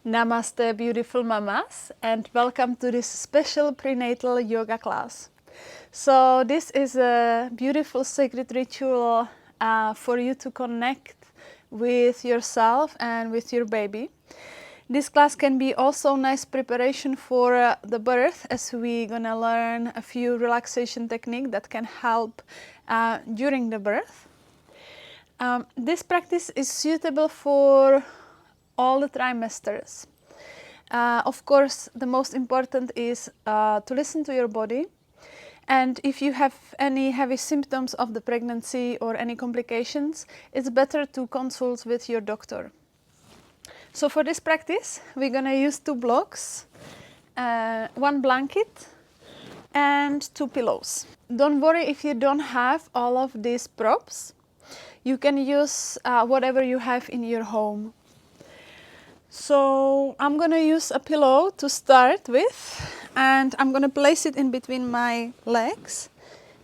Namaste, beautiful mamas, and welcome to this special prenatal yoga class. So this is a beautiful sacred ritual for you to connect with yourself and with your baby. This class can be also nice preparation for the birth, as we're gonna learn a few relaxation techniques that can help during the birth. This practice is suitable for all the trimesters. Of course, the most important is to listen to your body. And if you have any heavy symptoms of the pregnancy or any complications, it's better to consult with your doctor. So for this practice, we're gonna use 2 blocks, 1 blanket and 2 pillows. Don't worry if you don't have all of these props. You can use whatever you have in your home. So I'm gonna use a pillow to start with, and I'm gonna place it in between my legs,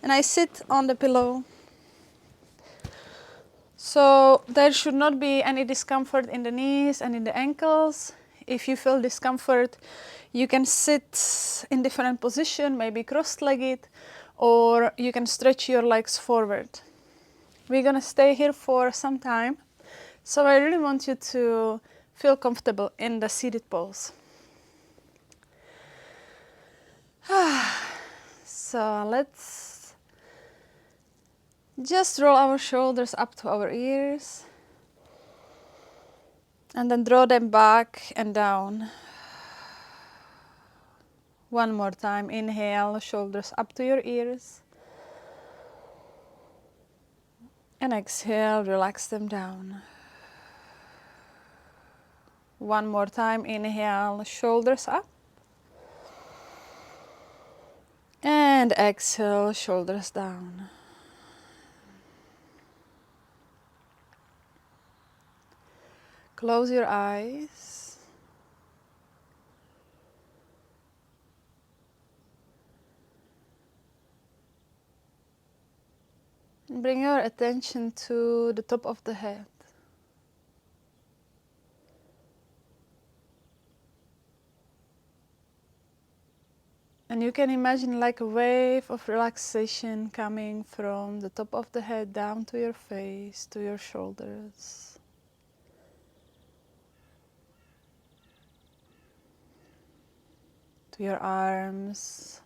and I sit on the pillow. So there should not be any discomfort in the knees and in the ankles. If you feel discomfort, you can sit in different position, maybe cross-legged, or you can stretch your legs forward. We're gonna stay here for some time, so I really want you to feel comfortable in the seated pose. So let's just roll our shoulders up to our ears and then draw them back and down. One more time, inhale, shoulders up to your ears. And exhale, relax them down. One more time, inhale, shoulders up. And exhale, shoulders down. Close your eyes. And bring your attention to the top of the head. And you can imagine like a wave of relaxation coming from the top of the head down to your face, to your shoulders. To your arms,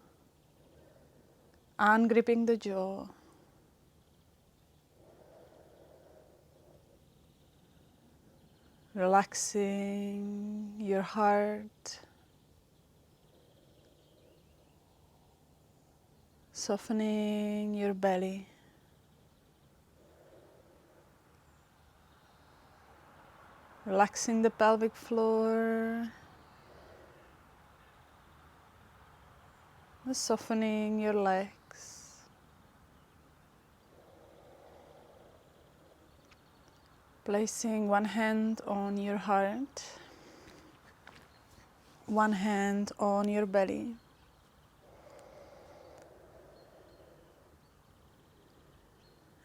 ungripping the jaw. Relaxing your heart. Softening your belly. Relaxing the pelvic floor. Softening your legs. Placing one hand on your heart. One hand on your belly.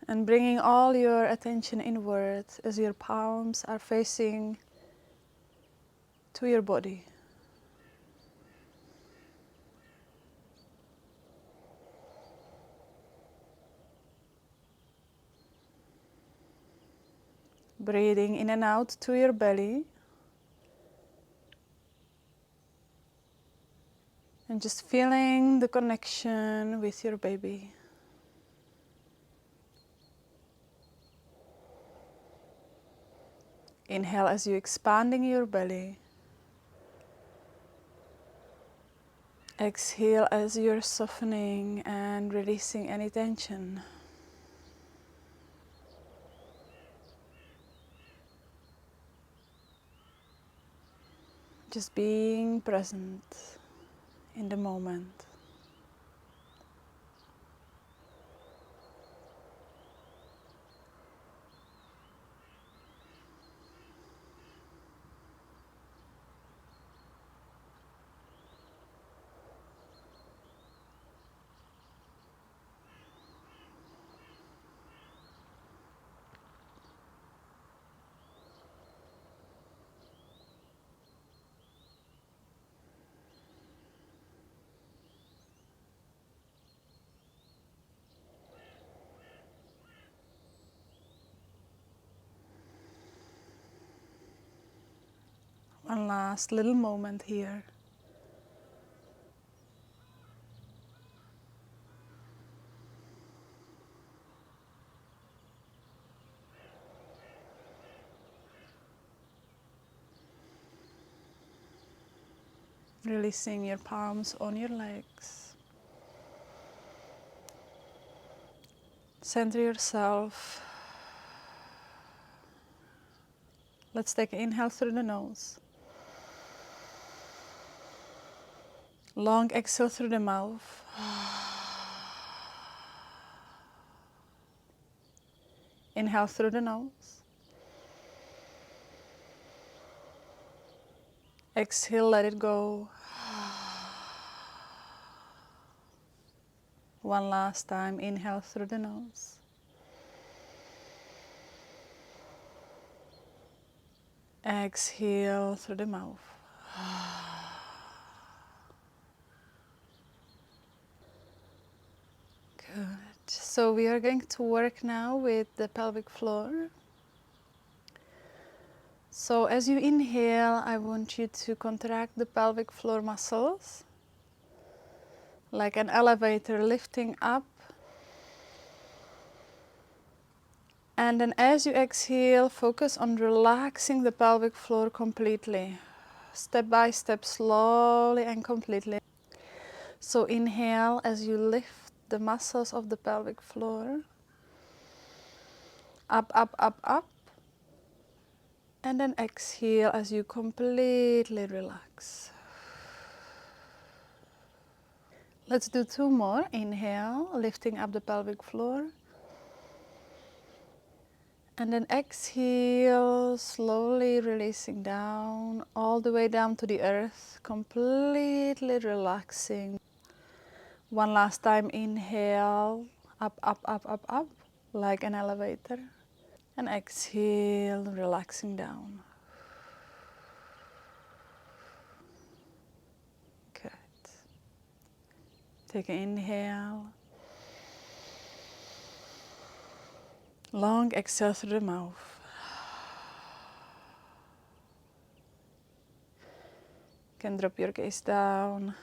And bringing all your attention inward as your palms are facing to your body. Breathing in and out to your belly. And just feeling the connection with your baby. Inhale as you're expanding your belly. Exhale as you're softening and releasing any tension. Just being present in the moment. One last little moment here. Releasing your palms on your legs. Center yourself. Let's take an inhale through the nose. Long exhale through the mouth. Inhale through the nose. Exhale, let it go. One last time, inhale through the nose. Exhale through the mouth. Good. So we are going to work now with the pelvic floor. So as you inhale, I want you to contract the pelvic floor muscles, like an elevator lifting up. And then as you exhale, focus on relaxing the pelvic floor completely. Step by step, slowly and completely. So inhale as you lift the muscles of the pelvic floor. Up, up, up, up. And then exhale as you completely relax. Let's do 2 more. Inhale, lifting up the pelvic floor. And then exhale, slowly releasing down, all the way down to the earth, completely relaxing. One last time, inhale, up, up, up, up, up, like an elevator. And exhale, relaxing down. Good. Take an inhale. Long exhale through the mouth. You can drop your gaze down.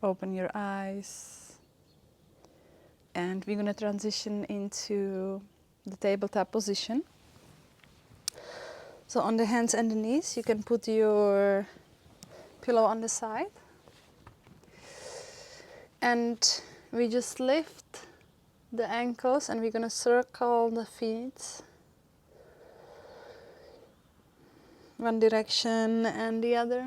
Open your eyes. And we're going to transition into the tabletop position. So on the hands and the knees, you can put your pillow on the side. And we just lift the ankles and we're going to circle the feet. One direction and the other.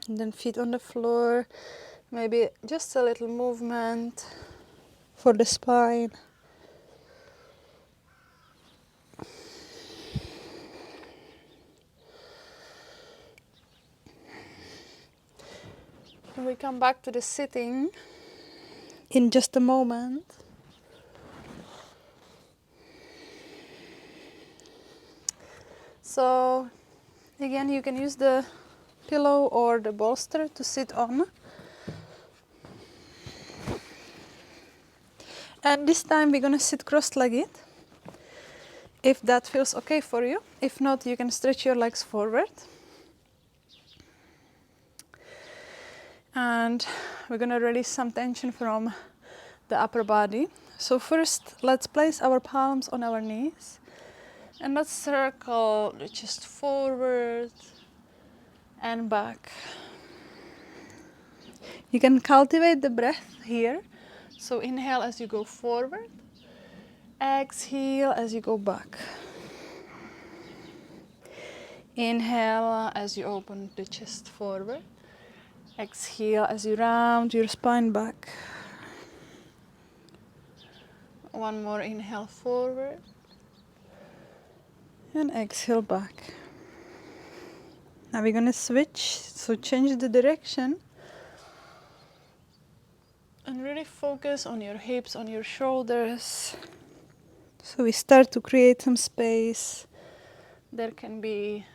And then feet on the floor, maybe just a little movement for the spine. And we come back to the sitting in just a moment. So again, you can use the pillow or the bolster to sit on. And this time we're going to sit cross-legged, if that feels okay for you. If not, you can stretch your legs forward. And we're going to release some tension from the upper body. So first, let's place our palms on our knees. And let's circle the chest forward and back. You can cultivate the breath here. So inhale as you go forward. Exhale as you go back. Inhale as you open the chest forward. Exhale as you round your spine back. One more inhale forward. And exhale back. Now we're going to switch, so change the direction. And really focus on your hips, on your shoulders. So we start to create some space. There can be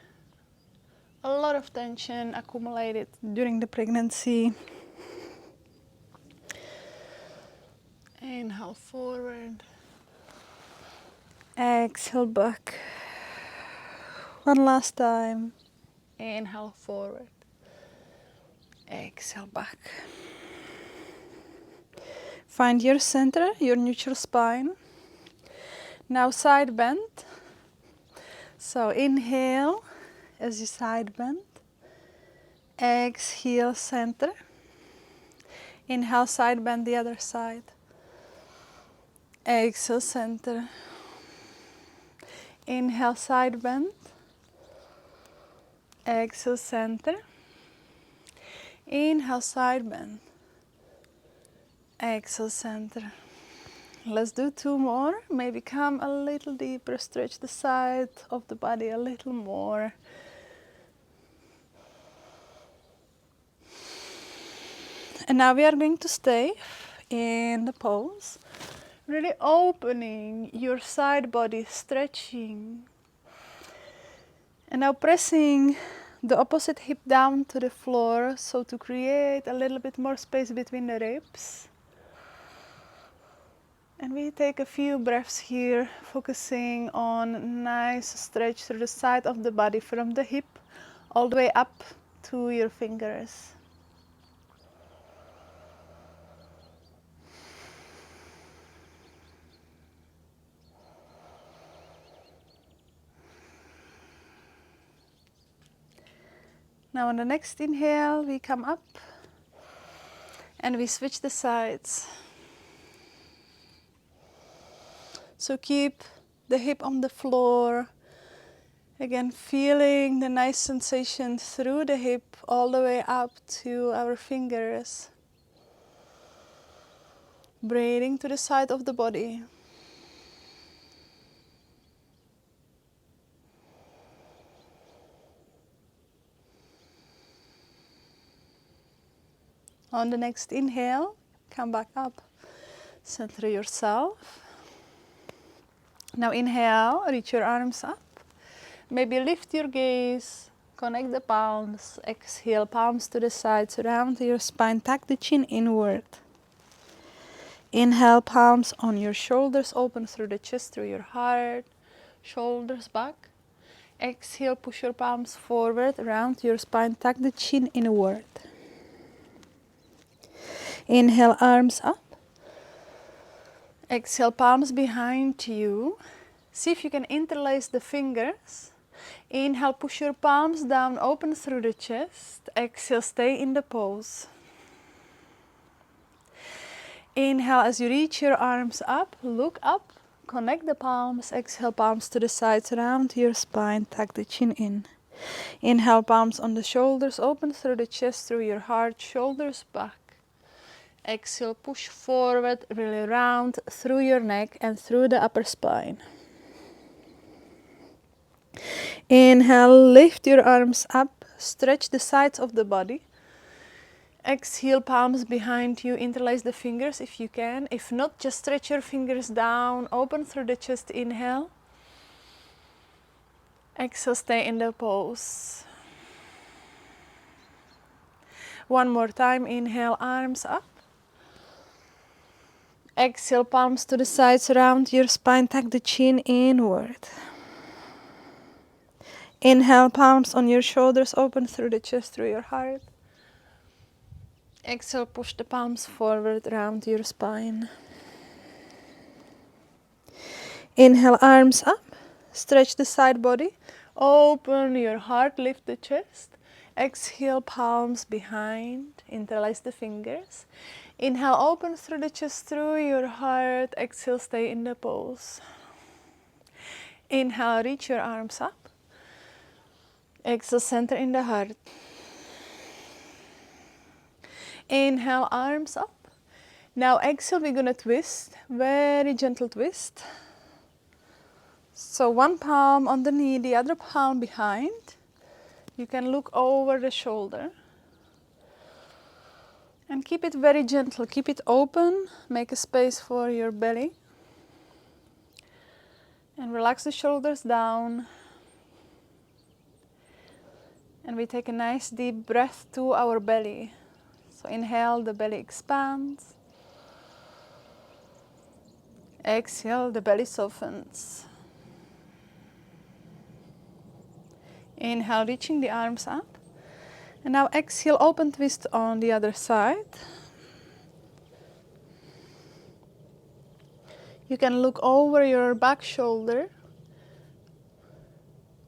a lot of tension accumulated during the pregnancy. Inhale forward. Exhale back. One last time. Inhale forward. Exhale back. Find your center, your neutral spine. Now side bend. So inhale as you side bend. Exhale center. Inhale side bend the other side. Exhale center. Inhale side bend. Exhale center. Inhale side bend. Exhale center. Let's do two more. Maybe come a little deeper. Stretch the side of the body a little more. And now we are going to stay in the pose. Really opening your side body, stretching. And now pressing the opposite hip down to the floor, so to create a little bit more space between the ribs. And we take a few breaths here, focusing on a nice stretch through the side of the body from the hip all the way up to your fingers. Now on the next inhale, we come up and we switch the sides. So keep the hip on the floor. Again, feeling the nice sensation through the hip all the way up to our fingers. Breathing to the side of the body. On the next inhale, come back up. Center yourself. Now inhale, reach your arms up. Maybe lift your gaze, connect the palms. Exhale, palms to the sides, round your spine, tuck the chin inward. Inhale, palms on your shoulders, open through the chest, through your heart. Shoulders back. Exhale, push your palms forward, round your spine, tuck the chin inward. Inhale, arms up. Exhale, palms behind you. See if you can interlace the fingers. Inhale, push your palms down, open through the chest. Exhale, stay in the pose. Inhale, as you reach your arms up, look up, connect the palms. Exhale, palms to the sides, round your spine, tuck the chin in. Inhale, palms on the shoulders, open through the chest, through your heart, shoulders back. Exhale, push forward, really round through your neck and through the upper spine. Inhale, lift your arms up, stretch the sides of the body. Exhale, palms behind you, interlace the fingers if you can. If not, just stretch your fingers down, open through the chest, inhale. Exhale, stay in the pose. One more time, inhale, arms up. Exhale, palms to the sides, round your spine, tuck the chin inward. Inhale, palms on your shoulders, open through the chest, through your heart. Exhale, push the palms forward, round your spine. Inhale, arms up, stretch the side body, open your heart, lift the chest. Exhale, palms behind, interlace the fingers. Inhale, open through the chest, through your heart. Exhale, stay in the pose. Inhale, reach your arms up. Exhale, center in the heart. Inhale, arms up. Now exhale, we're gonna twist, very gentle twist. So one palm on the knee, the other palm behind. You can look over the shoulder. And keep it very gentle, keep it open, make a space for your belly. And relax the shoulders down. And we take a nice deep breath to our belly. So inhale, the belly expands. Exhale, the belly softens. Inhale, reaching the arms up. And now exhale, open twist on the other side. You can look over your back shoulder.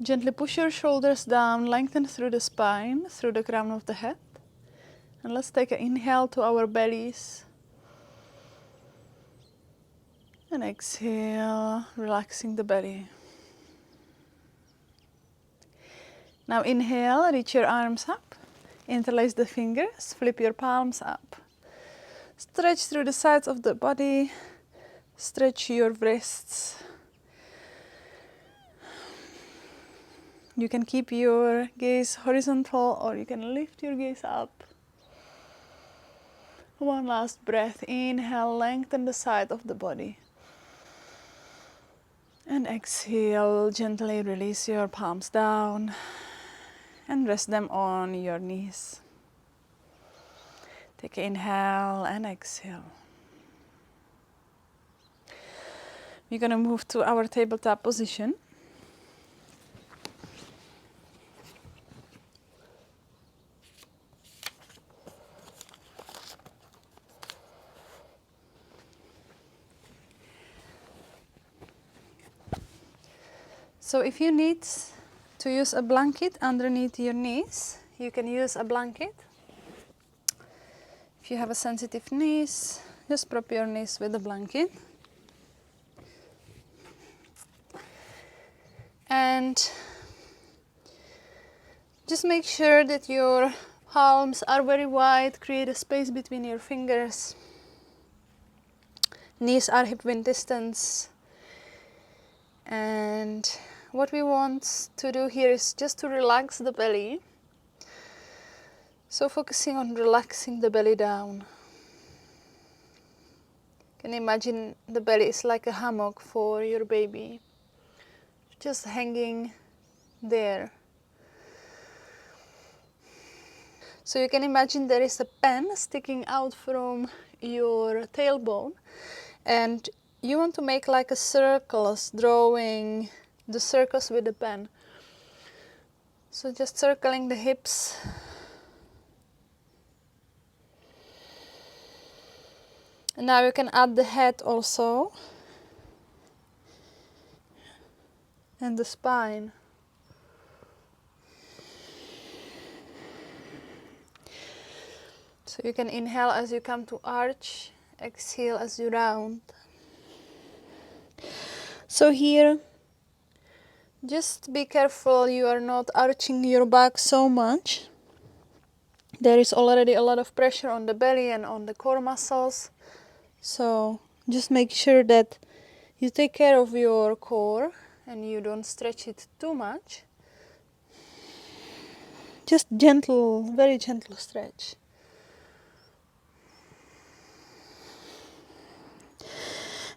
Gently push your shoulders down, lengthen through the spine, through the crown of the head. And let's take an inhale to our bellies. And exhale, relaxing the belly. Now inhale, reach your arms up. Interlace the fingers, flip your palms up. Stretch through the sides of the body. Stretch your wrists. You can keep your gaze horizontal or you can lift your gaze up. One last breath. Inhale, lengthen the side of the body. And exhale, gently release your palms down and rest them on your knees. Take an inhale and exhale. We're going to move to our tabletop position. So if you need to use a blanket underneath your knees, you can use a blanket. If you have a sensitive knees, just prop your knees with a blanket. And just make sure that your palms are very wide, create a space between your fingers. Knees are hip-width distance. And what we want to do here is just to relax the belly. So focusing on relaxing the belly down. You can imagine the belly is like a hammock for your baby. Just hanging there. So you can imagine there is a pen sticking out from your tailbone. And you want to make like a circles, drawing the circles with the pen. So just circling the hips. And now you can add the head also. And the spine. So you can inhale as you come to arch, exhale as you round. So here, just be careful you are not arching your back so much. There is already a lot of pressure on the belly and on the core muscles. So just make sure that you take care of your core and you don't stretch it too much. Just gentle, very gentle stretch.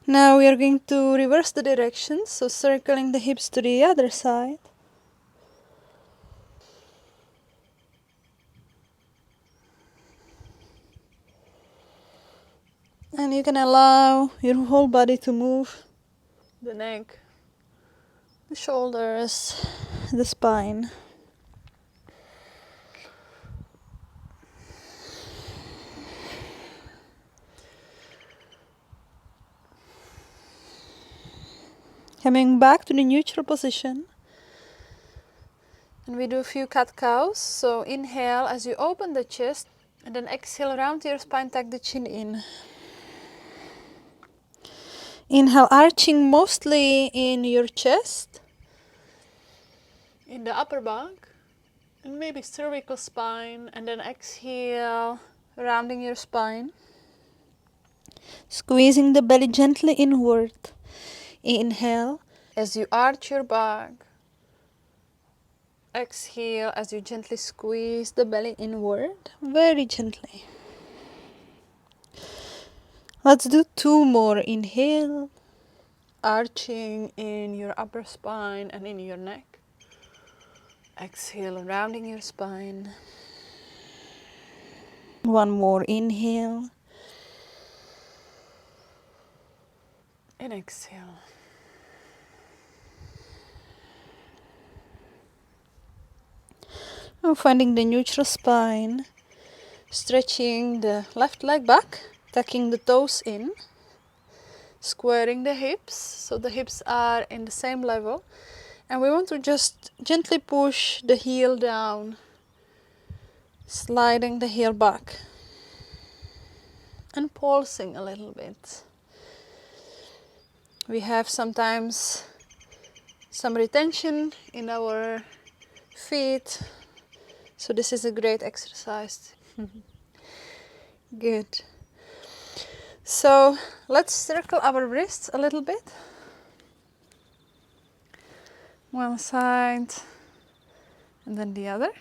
Now we are going to reverse the direction, so circling the hips to the other side. And you can allow your whole body to move. The neck, the shoulders, the spine. Coming back to the neutral position. And we do a few cat cows. So inhale as you open the chest. And then exhale, round your spine, tuck the chin in. Inhale, arching mostly in your chest. In the upper back. And maybe cervical spine. And then exhale, rounding your spine. Squeezing the belly gently inward. Inhale as you arch your back. Exhale as you gently squeeze the belly inward, very gently. Let's do 2 more. Inhale, arching in your upper spine and in your neck. Exhale, rounding your spine. 1 more. Inhale. and exhale. Now finding the neutral spine, stretching the left leg back, tucking the toes in, squaring the hips so the hips are in the same level, and we want to just gently push the heel down, sliding the heel back and pulsing a little bit. We have sometimes some retention in our feet, so this is a great exercise. Good. So let's circle our wrists a little bit. One side and then the other.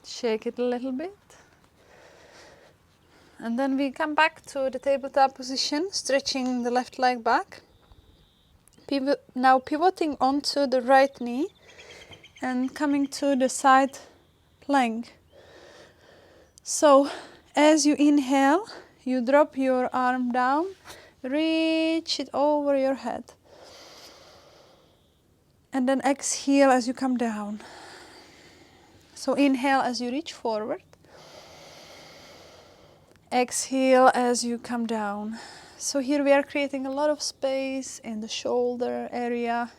Shake it a little bit. And then we come back to the tabletop position, stretching the left leg back. Now pivoting onto the right knee and coming to the side plank. So as you inhale, you drop your arm down, reach it over your head. And then exhale as you come down. So inhale as you reach forward. Exhale as you come down. So here we are creating a lot of space in the shoulder area.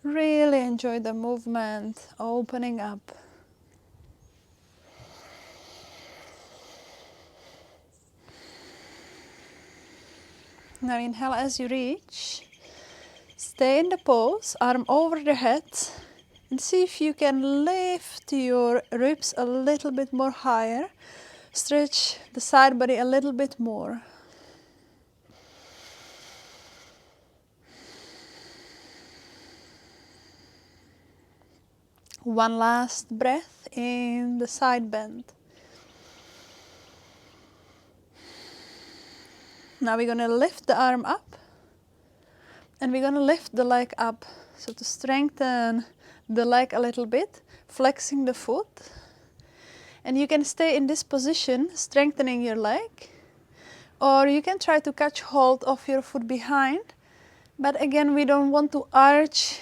Really enjoy the movement, opening up. Now inhale as you reach. Stay in the pose, arm over the head, and see if you can lift your ribs a little bit more higher. Stretch the side body a little bit more. One last breath in the side bend. Now we're going to lift the arm up and we're going to lift the leg up. So to strengthen the leg a little bit, flexing the foot. And you can stay in this position, strengthening your leg. Or you can try to catch hold of your foot behind. But again, we don't want to arch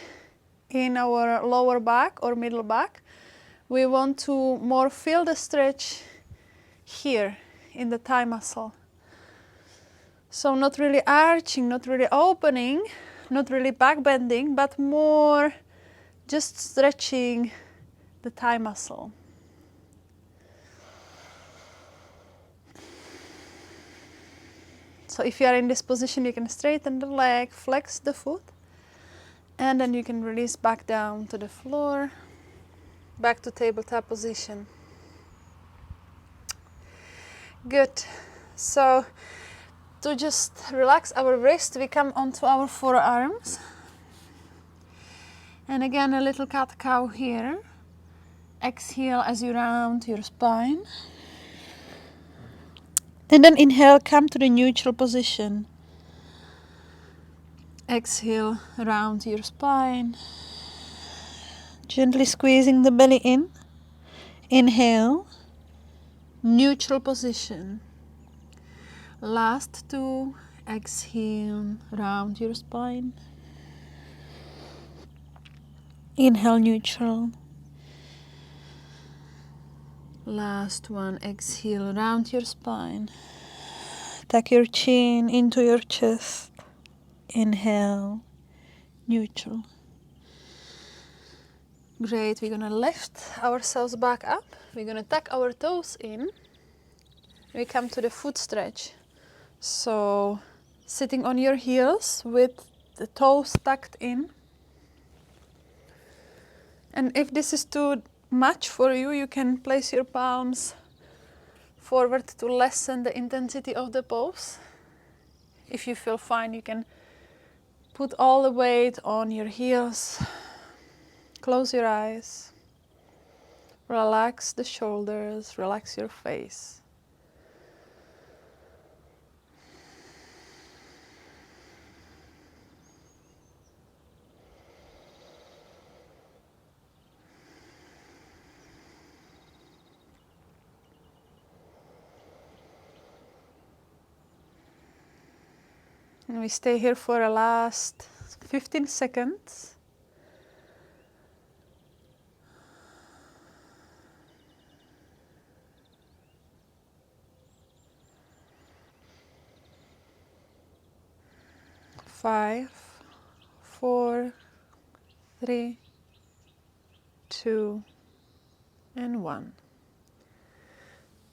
in our lower back or middle back. We want to more feel the stretch here in the thigh muscle. So not really arching, not really opening, not really back bending, but more just stretching the thigh muscle. So if you are in this position, you can straighten the leg, flex the foot, and then you can release back down to the floor, back to tabletop position. Good. So to just relax our wrist, we come onto our forearms. And again, a little cat-cow here. Exhale as you round your spine. And then inhale, come to the neutral position. Exhale, round your spine. Gently squeezing the belly in. Inhale, neutral position. Last two, exhale, round your spine. Inhale, neutral. Last one, exhale, round your spine. Tuck your chin into your chest. Inhale, neutral. Great, we're gonna lift ourselves back up. We're gonna tuck our toes in. We come to the foot stretch. So sitting on your heels with the toes tucked in. And if this is too much for you, you can place your palms forward to lessen the intensity of the pose. If you feel fine, you can put all the weight on your heels. Close your eyes. Relax the shoulders, relax your face. And we stay here for a last 15 seconds. Five, 4, 3, 2, and 1.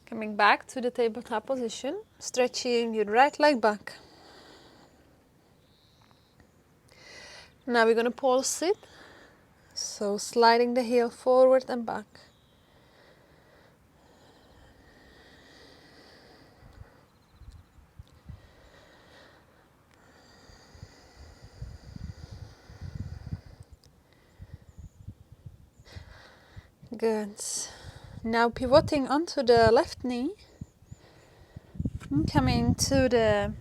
Coming back to the tabletop position, stretching your right leg back. Now we're going to pulse it, so sliding the heel forward and back. Good. Now pivoting onto the left knee, and coming to the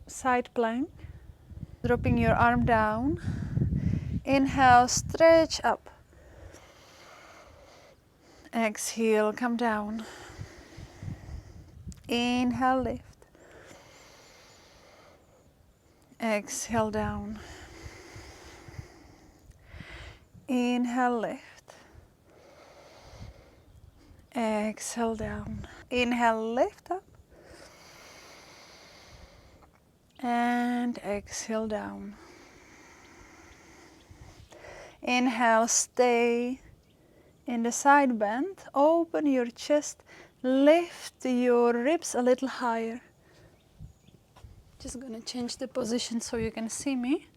side plank, dropping your arm down. Inhale, stretch up. Exhale, come down. Inhale, lift. Exhale, down. Inhale, lift. Exhale, down. Inhale, lift up. And exhale, down. Inhale, stay in the side bend. Open your chest. Lift your ribs a little higher. Just gonna change the position so you can see me.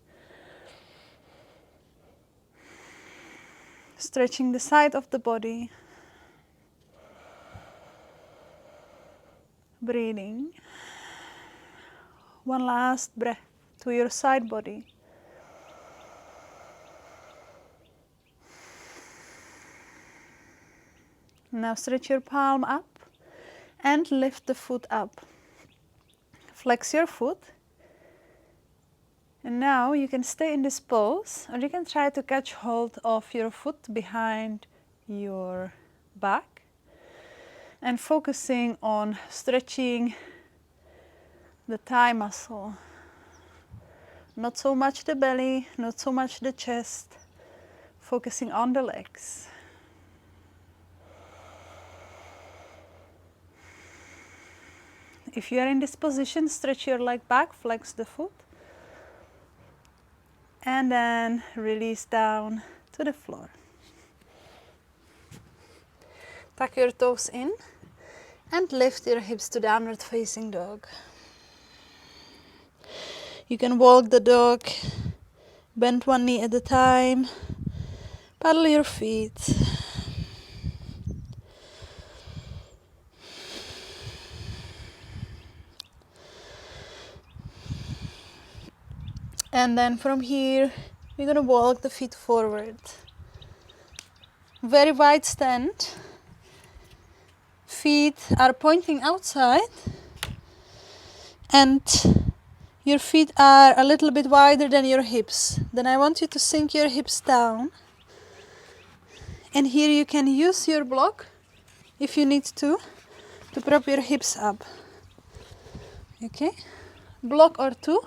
Stretching the side of the body. Breathing. One last breath to your side body. Now stretch your palm up and lift the foot up. Flex your foot. And now you can stay in this pose, or you can try to catch hold of your foot behind your back and focusing on stretching the thigh muscle. Not so much the belly, not so much the chest, focusing on the legs. If you are in this position, stretch your leg back, flex the foot, and then release down to the floor. Tuck your toes in and lift your hips to downward facing dog. You can walk the dog, bend one knee at a time, paddle your feet. And then from here, we're going to walk the feet forward. Very wide stand. Feet are pointing outside. And your feet are a little bit wider than your hips. Then I want you to sink your hips down. And here you can use your block, if you need to prop your hips up. Okay? Block or two.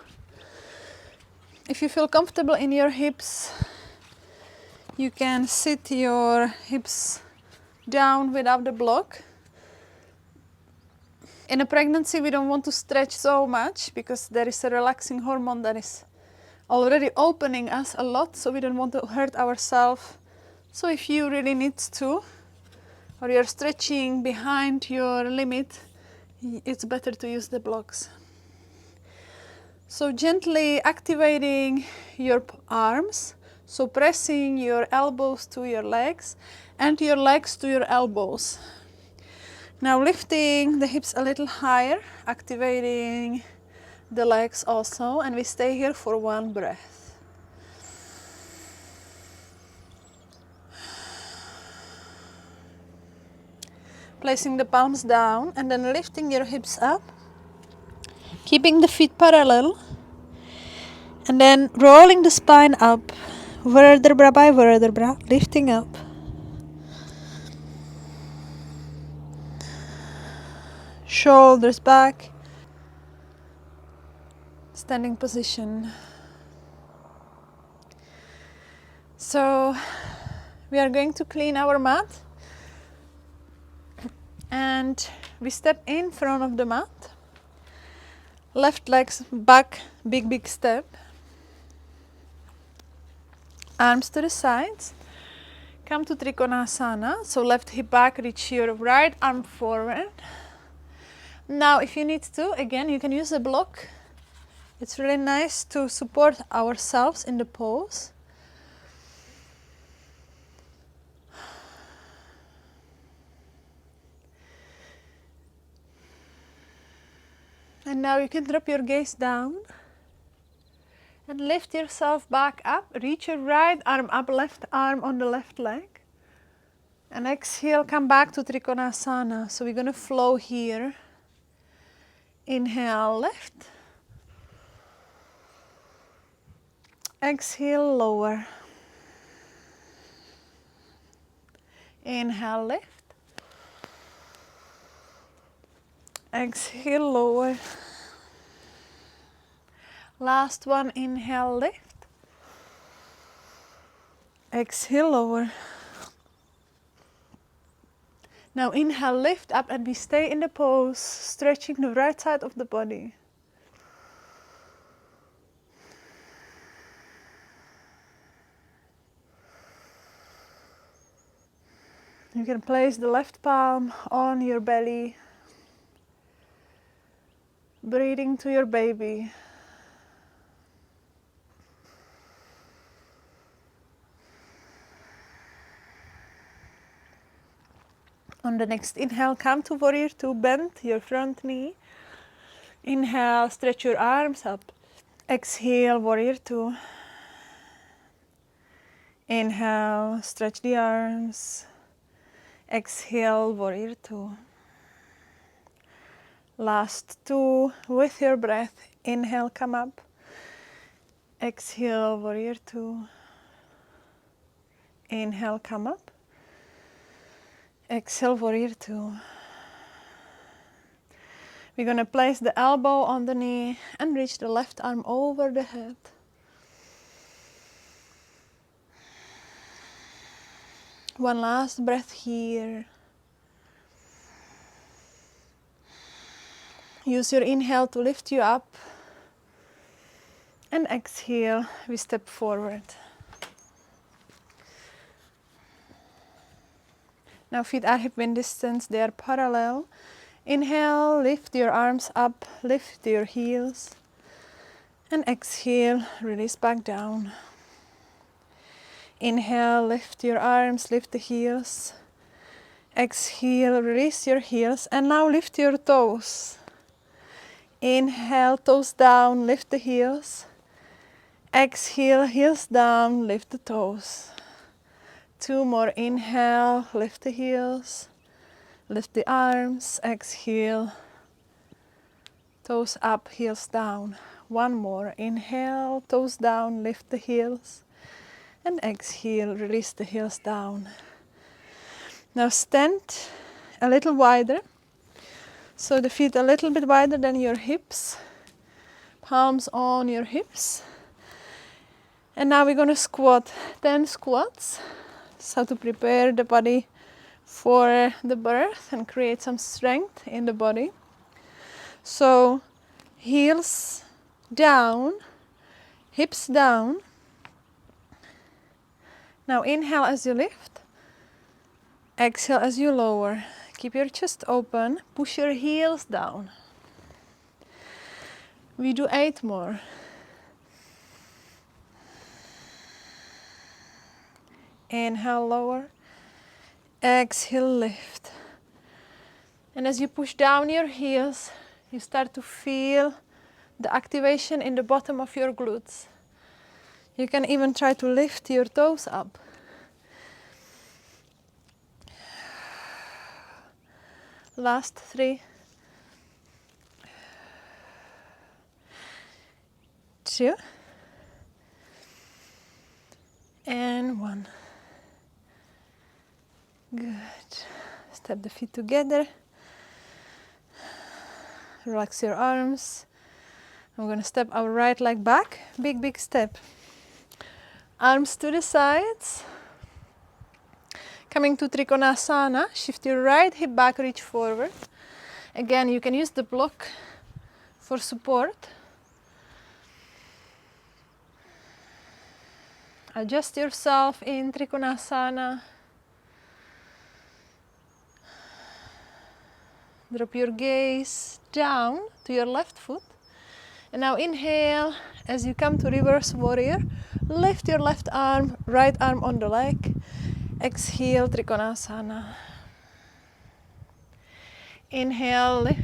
If you feel comfortable in your hips, you can sit your hips down without the block. In a pregnancy, we don't want to stretch so much because there is a relaxing hormone that is already opening us a lot, so we don't want to hurt ourselves. So if you really need to, or you're stretching behind your limit, it's better to use the blocks. So gently activating your arms, so pressing your elbows to your legs and your legs to your elbows. Now lifting the hips a little higher, activating the legs also, and we stay here for one breath. Placing the palms down and then lifting your hips up. Keeping the feet parallel and then rolling the spine up, vertebra by vertebra, lifting up. Shoulders back. standing position. So we are going to clean our mat, and we step in front of the mat, left legs back, big step, arms to the sides, come to Trikonasana, so left hip back, reach your right arm forward. Now if you need to, again you can use a block. It's really nice to support ourselves in the pose. And now you can drop your gaze down and lift yourself back up. Reach your right arm up, left arm on the left leg. And exhale, come back to Trikonasana. So we're going to flow here. Inhale, left. Exhale, lower. Inhale, lift. Exhale, lower. Last one, inhale, lift. Exhale, lower. Now inhale, lift up, and we stay in the pose, stretching the right side of the body. You can place the left palm on your belly, breathing to your baby. On the next inhale, come to warrior two, bend your front knee. Inhale, stretch your arms up. Exhale, warrior two. Inhale, stretch the arms. Exhale, warrior two. Last two with your breath. Inhale, come up. Exhale, warrior two. Inhale, come up. Exhale, warrior two. We're going to place the elbow on the knee and reach the left arm over the head. One last breath here. Use your inhale to lift you up. And exhale, we step forward. Now feet are hip width distance, they are parallel. Inhale, lift your arms up, lift your heels. And exhale, release back down. Inhale, lift your arms, lift the heels. Exhale, release your heels, and now lift your toes. Inhale, toes down, lift the heels. Exhale, heels down, lift the toes. Two more, inhale, lift the heels, lift the arms, exhale, toes up, heels down. One more, inhale, toes down, lift the heels, and exhale, release the heels down. Now stand a little wider, so the feet a little bit wider than your hips, palms on your hips. And now we're going to squat 10 squats. So to prepare the body for the birth and create some strength in the body. So heels down, hips down. Now inhale as you lift, exhale as you lower. Keep your chest open, push your heels down. We do 8 more. Inhale, lower. Exhale, lift. And as you push down your heels, you start to feel the activation in the bottom of your glutes. You can even try to lift your toes up. Last 3. 2. And 1. Good. Step the feet together. Relax your arms. I'm going to step our right leg back, big step. Arms to the sides. Coming to Trikonasana, shift your right hip back, reach forward. Again, you can use the block for support. Adjust yourself in Trikonasana. Drop your gaze down to your left foot. And now inhale, as you come to reverse warrior, lift your left arm, right arm on the leg. Exhale, Trikonasana. Inhale, lift.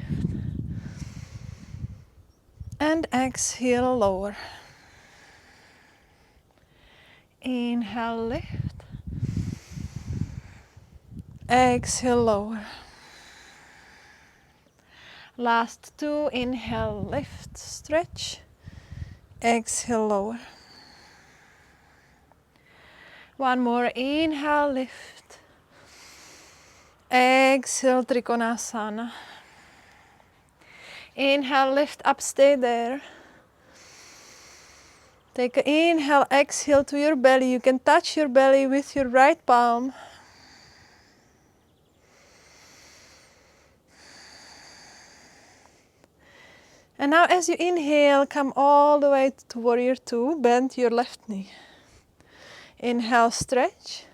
And exhale, lower. Inhale, lift. Exhale, lower. Last two, inhale, lift, stretch. Exhale, lower. One more, inhale, lift. Exhale, Trikonasana. Inhale, lift up, stay there. Take an inhale, exhale to your belly. You can touch your belly with your right palm. And now as you inhale, come all the way to warrior two. Bend your left knee. Inhale, stretch.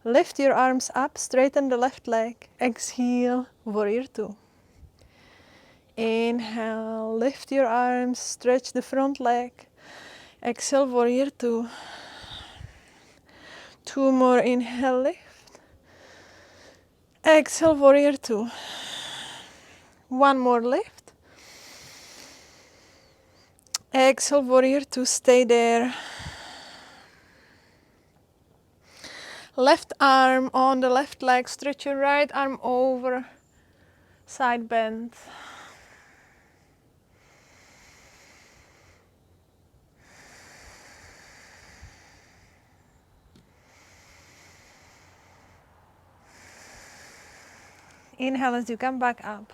Lift your arms up, straighten the left leg. Exhale, warrior two. Inhale, lift your arms, stretch the front leg. Exhale, warrior two. Two more, inhale, lift. Exhale, warrior two. One more, lift. Exhale, warrior two, stay there. Left arm on the left leg, stretch your right arm over, side bend. Inhale as you come back up.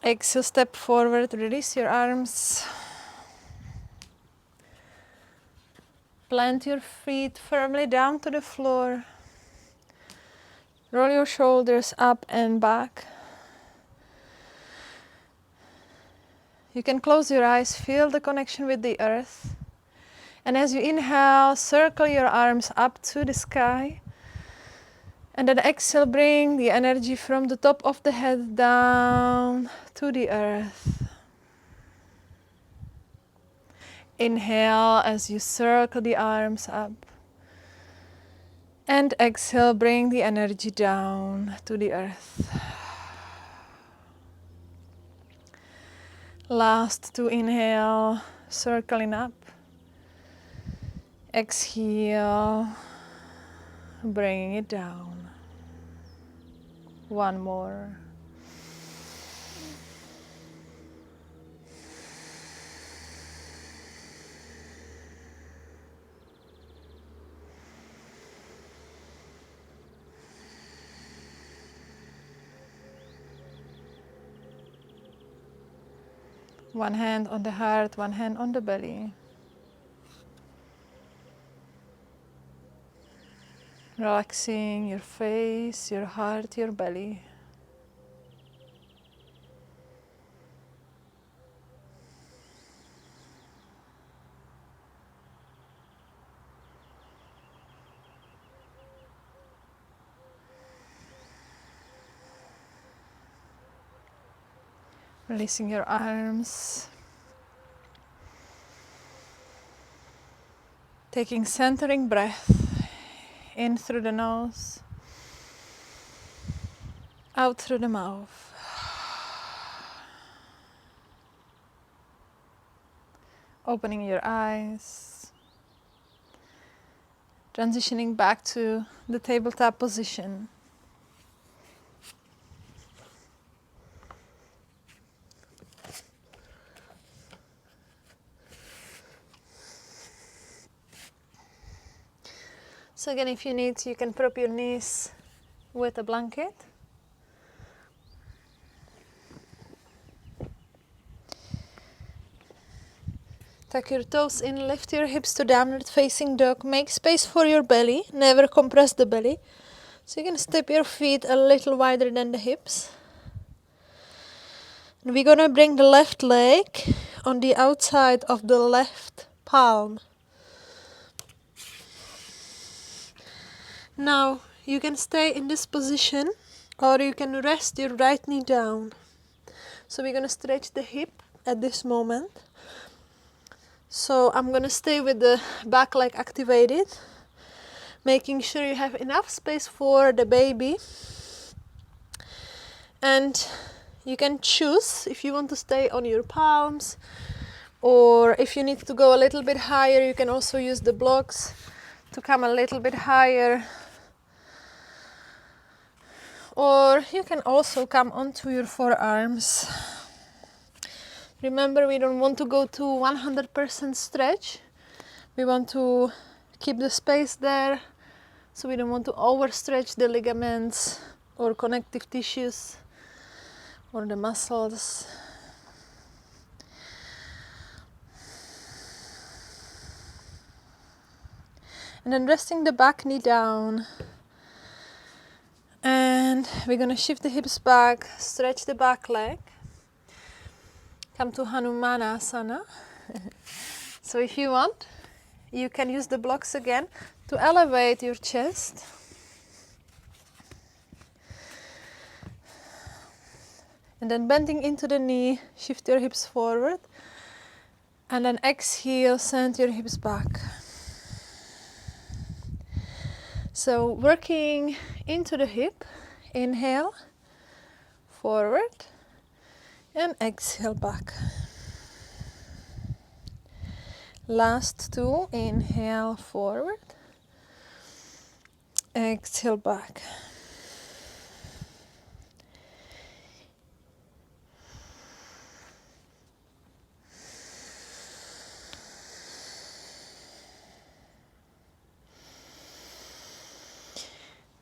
Exhale, step forward, release your arms. Plant your feet firmly down to the floor. Roll your shoulders up and back. You can close your eyes, feel the connection with the earth. And as you inhale, circle your arms up to the sky. And then exhale, bring the energy from the top of the head down to the earth. Inhale as you circle the arms up. And exhale, bring the energy down to the earth. Last two, inhale, circling up. Exhale, bringing it down. One more. One hand on the heart, one hand on the belly. Relaxing your face, your heart, your belly. Releasing your arms. Taking centering breath in through the nose, out through the mouth. Opening your eyes. Transitioning back to the tabletop position. So again, if you need, you can prop your knees with a blanket. Tuck your toes in, lift your hips to downward facing dog. Make space for your belly, never compress the belly. So you can step your feet a little wider than the hips. And we're gonna bring the left leg on the outside of the left palm. Now you can stay in this position or you can rest your right knee down. So we're gonna stretch the hip at this moment. So I'm gonna stay with the back leg activated, making sure you have enough space for the baby. And you can choose if you want to stay on your palms, or if you need to go a little bit higher, you can also use the blocks to come a little bit higher. Or you can also come onto your forearms. Remember, we don't want to go to 100% stretch. We want to keep the space there, so we don't want to overstretch the ligaments or connective tissues or the muscles. And then resting the back knee down. And we're going to shift the hips back, stretch the back leg. Come to Hanumanasana. So if you want, you can use the blocks again to elevate your chest. And then bending into the knee, shift your hips forward. And then exhale, send your hips back. So working into the hip, inhale, forward, and exhale back. Last two, inhale, forward, exhale back.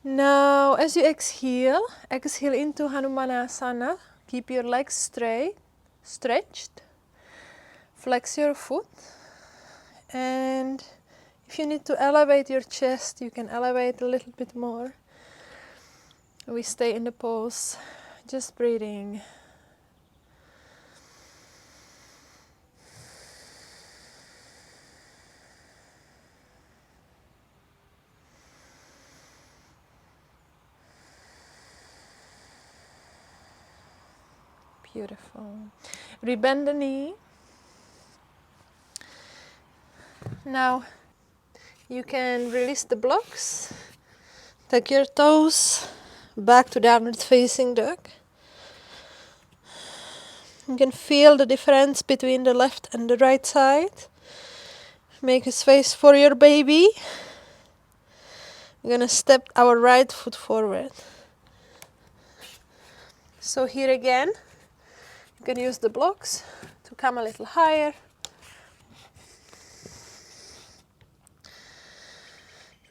Now, as you exhale, exhale into Hanumanasana. Keep your legs straight, stretched. Flex your foot. And if you need to elevate your chest, you can elevate a little bit more. We stay in the pose, just breathing. Beautiful. Rebend the knee. Now you can release the blocks. Tuck your toes back to downward facing dog. You can feel the difference between the left and the right side. Make a space for your baby. We're gonna step our right foot forward. So here again, you can use the blocks to come a little higher.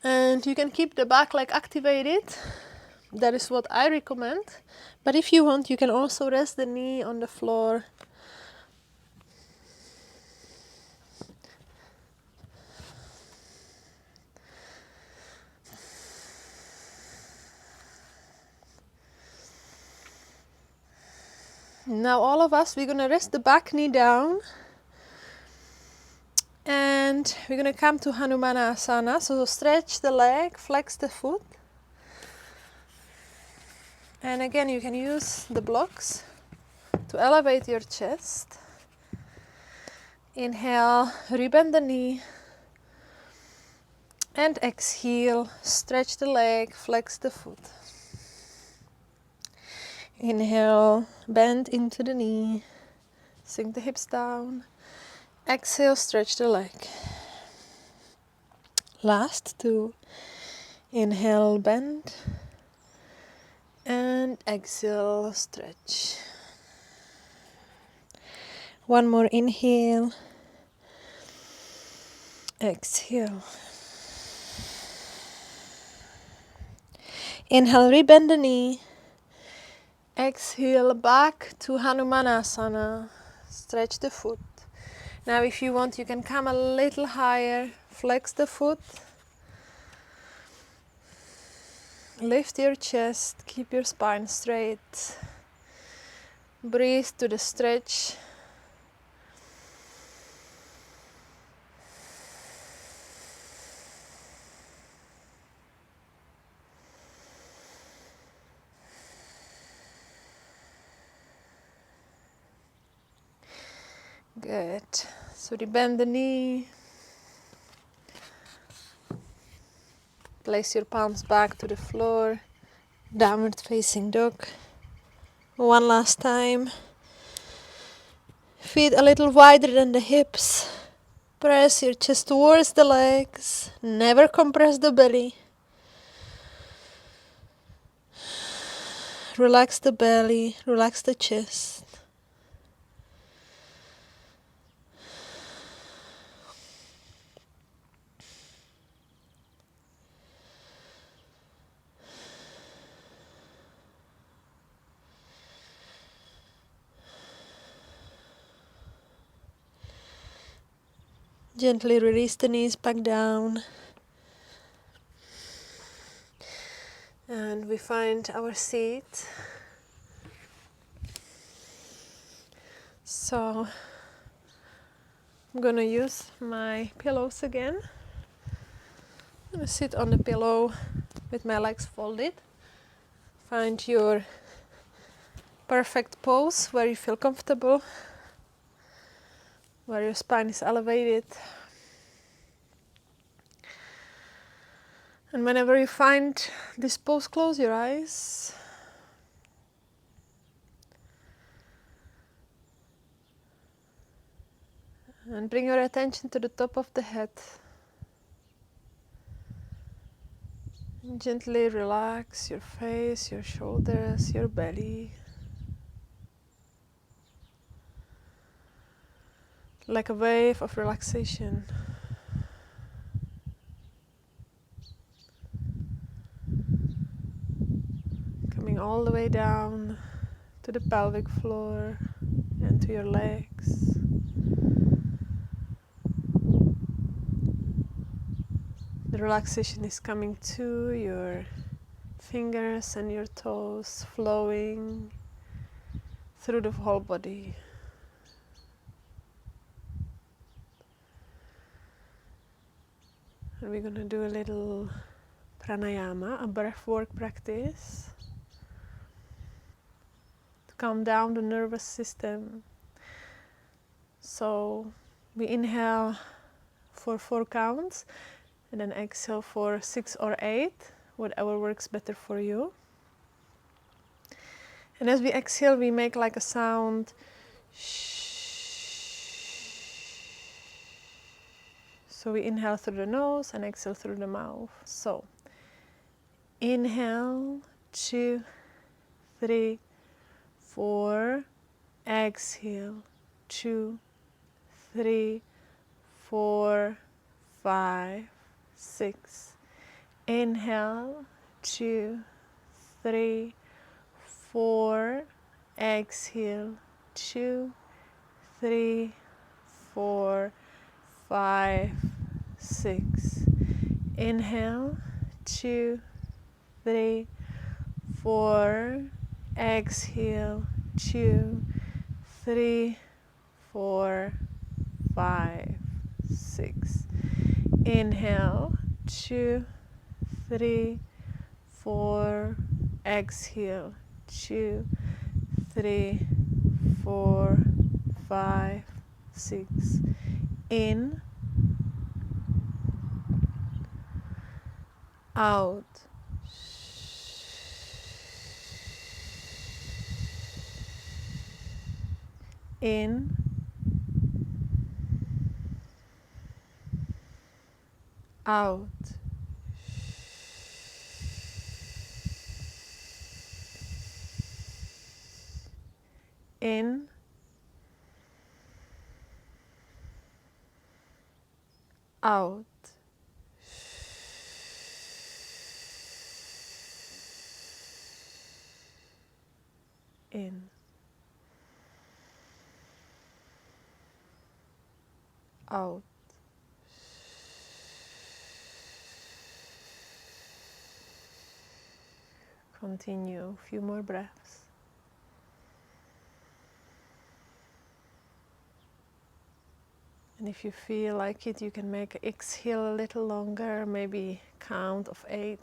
And you can keep the back leg activated. That is what I recommend. But if you want, you can also rest the knee on the floor. Now all of us, we're going to rest the back knee down. And we're going to come to Hanumanasana. So stretch the leg, flex the foot. And again, you can use the blocks to elevate your chest. Inhale, rebend the knee. And exhale, stretch the leg, flex the foot. Inhale, bend into the knee. Sink the hips down. Exhale, stretch the leg. Last two. Inhale, bend. And exhale, stretch. One more inhale. Exhale. Inhale, rebend the knee. Exhale, back to Hanumanasana. Stretch the foot. Now if you want, you can come a little higher, flex the foot, lift your chest, keep your spine straight, breathe to the stretch. Good. So you bend the knee, place your palms back to the floor, downward facing dog. One last time. Feet a little wider than the hips. Press your chest towards the legs. Never compress the belly. Relax the belly, relax the chest. Gently release the knees back down. And we find our seat. So I'm gonna use my pillows again. I'm gonna sit on the pillow with my legs folded. Find your perfect pose where you feel comfortable, where your spine is elevated. And whenever you find this pose, close your eyes. And bring your attention to the top of the head. And gently relax your face, your shoulders, your belly. Like a wave of relaxation. Coming all the way down to the pelvic floor and to your legs. The relaxation is coming to your fingers and your toes, flowing through the whole body. And we're going to do a little pranayama, a breathwork practice to calm down the nervous system. So we inhale for 4 counts and then exhale for 6 or 8, whatever works better for you. And as we exhale, we make like a sound So we inhale through the nose and exhale through the mouth. So inhale, 2, 3, 4. Exhale, 2, 3, 4, 5, 6. Inhale, 2, 3, 4. Exhale, 2, 3, 4, 5, 6. Inhale, 2, 3, 4. Exhale, 2, 3, 4, 5, 6. Inhale, 2, 3, 4. Exhale, 2, 3, 4, 5, 6. In, out. In, out. In, out. In. out. Continue a few more breaths. And if you feel like it, you can make exhale a little longer, maybe count of 8.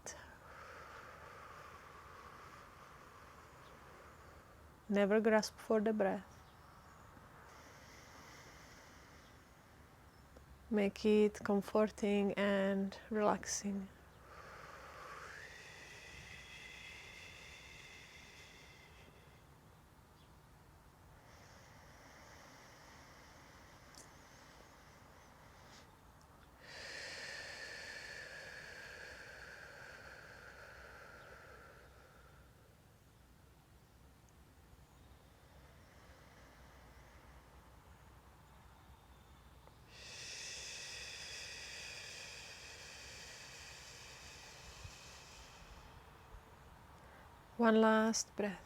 Never grasp for the breath. Make it comforting and relaxing. One last breath.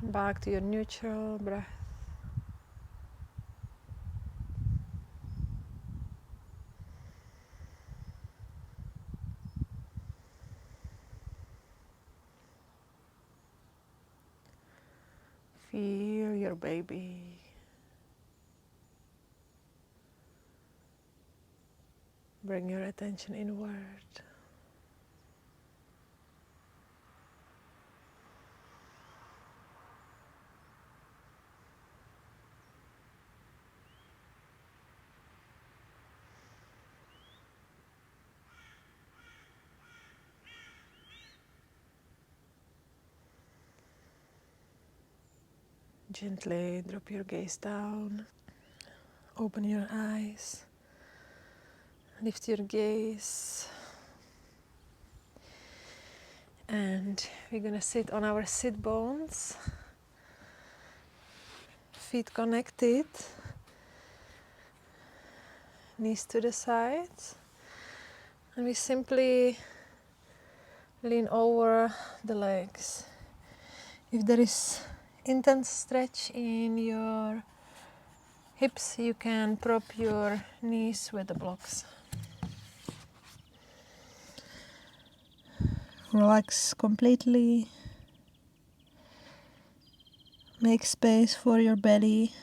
Come back to your neutral breath. Feel your baby. Bring your attention inward. Gently drop your gaze down. Open your eyes. Lift your gaze. And we're gonna sit on our sit bones. Feet connected. Knees to the sides. And we simply lean over the legs. If there is intense stretch in your hips, you can prop your knees with the blocks. Relax completely. Make space for your belly.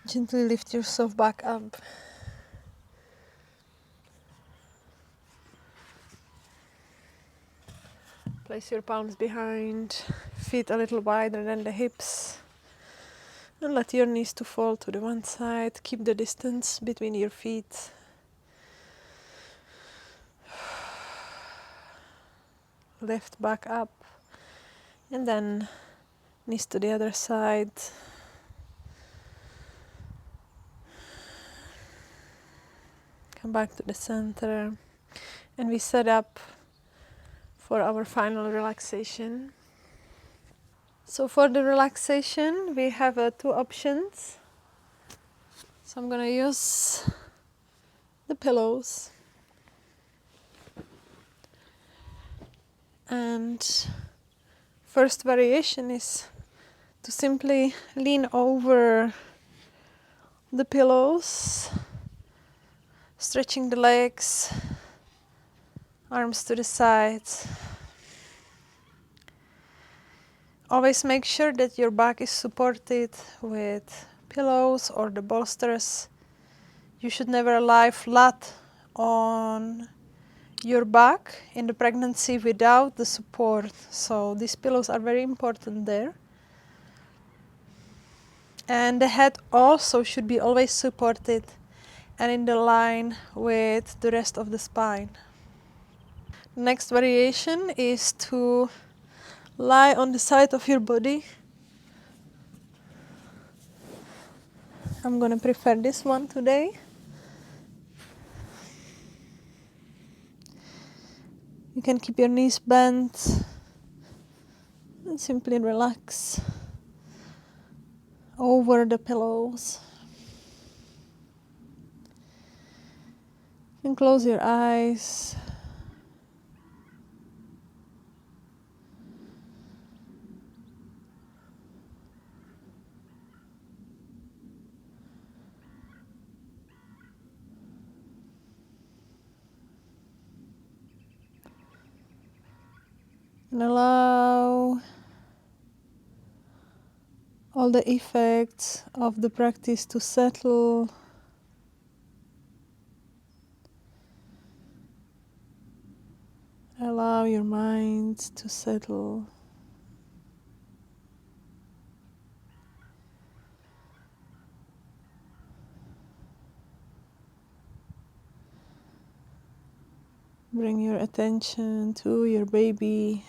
Gently lift yourself back up. Place your palms behind, feet a little wider than the hips. And let your knees to fall to the one side. Keep the distance between your feet. Lift back up. And then knees to the other side. Come back to the center. And we set up for our final relaxation. So for the relaxation, we have two options. So I'm gonna use the pillows. And first variation is to simply lean over the pillows, stretching the legs, arms to the sides. Always make sure that your back is supported with pillows or the bolsters. You should never lie flat on your back in the pregnancy without the support. So these pillows are very important there. And the head also should be always supported and in the line with the rest of the spine. Next variation is to lie on the side of your body. I'm gonna prefer this one today. You can keep your knees bent and simply relax over the pillows. And close your eyes. And allow all the effects of the practice to settle. Allow your mind to settle. Bring your attention to your baby.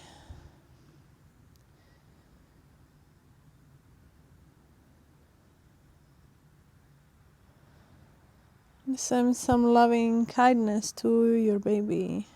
Send some loving kindness to your baby.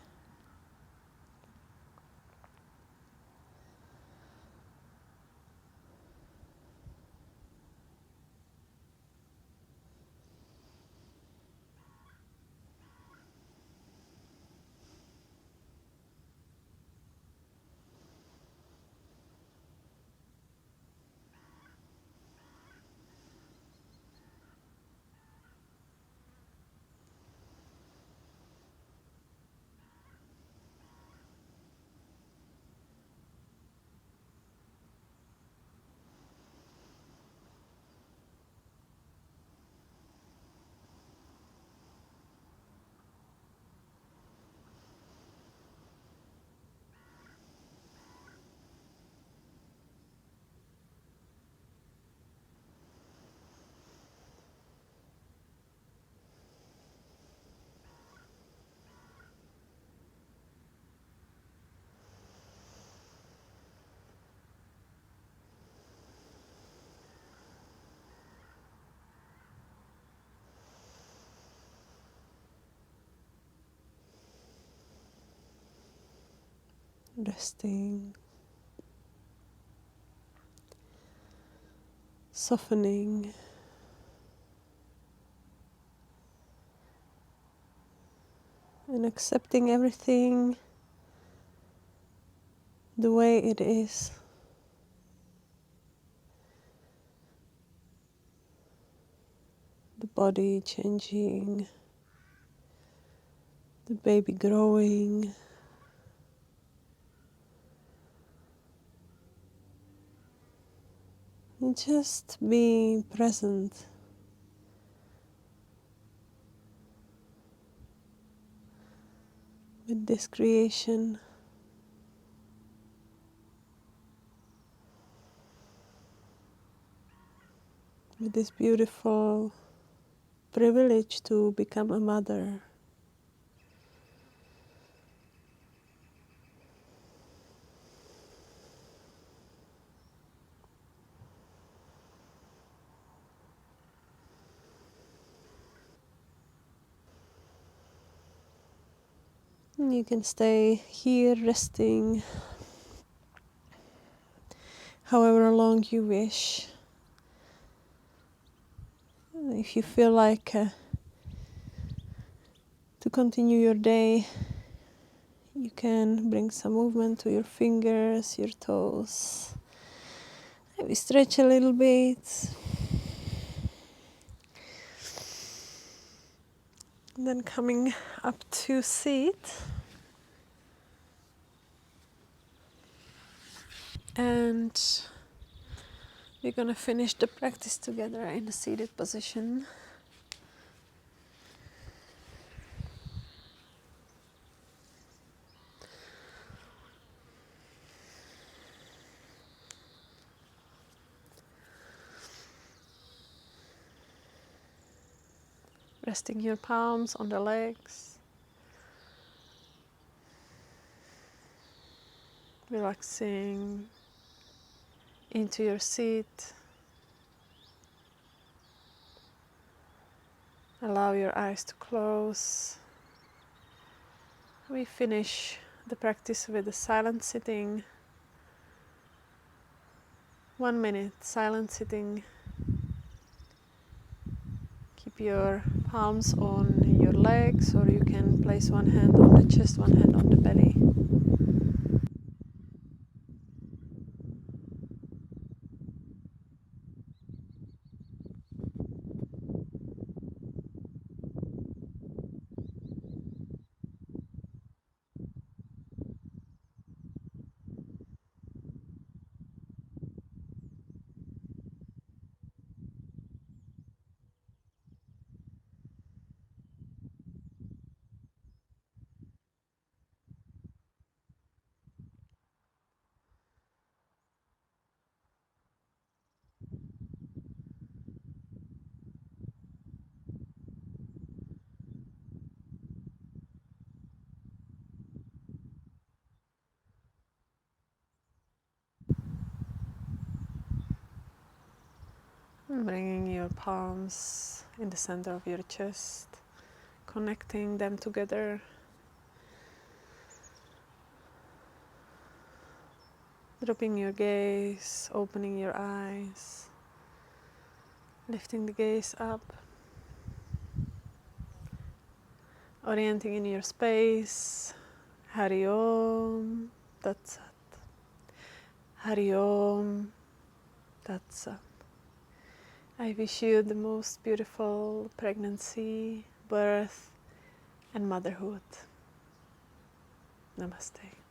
Resting, softening, and accepting everything the way it is. The body changing, the baby growing. And just being present. With this creation. With this beautiful privilege to become a mother. And you can stay here resting however long you wish. If you feel like to continue your day, you can bring some movement to your fingers, your toes. Maybe stretch a little bit. Then coming up to seat. And we're going to finish the practice together in a seated position. Resting your palms on the legs. relaxing into your seat. Allow your eyes to close. We finish the practice with a silent sitting. 1 minute silent sitting. Keep your palms on your legs, or you can place one hand on the chest, one hand on the belly. And bringing your palms in the center of your chest, connecting them together. Dropping your gaze, opening your eyes, lifting the gaze up, orienting in your space. Hari Om, Tat Sat. Hari Om, Tat Sat. I wish you the most beautiful pregnancy, birth, and motherhood. Namaste.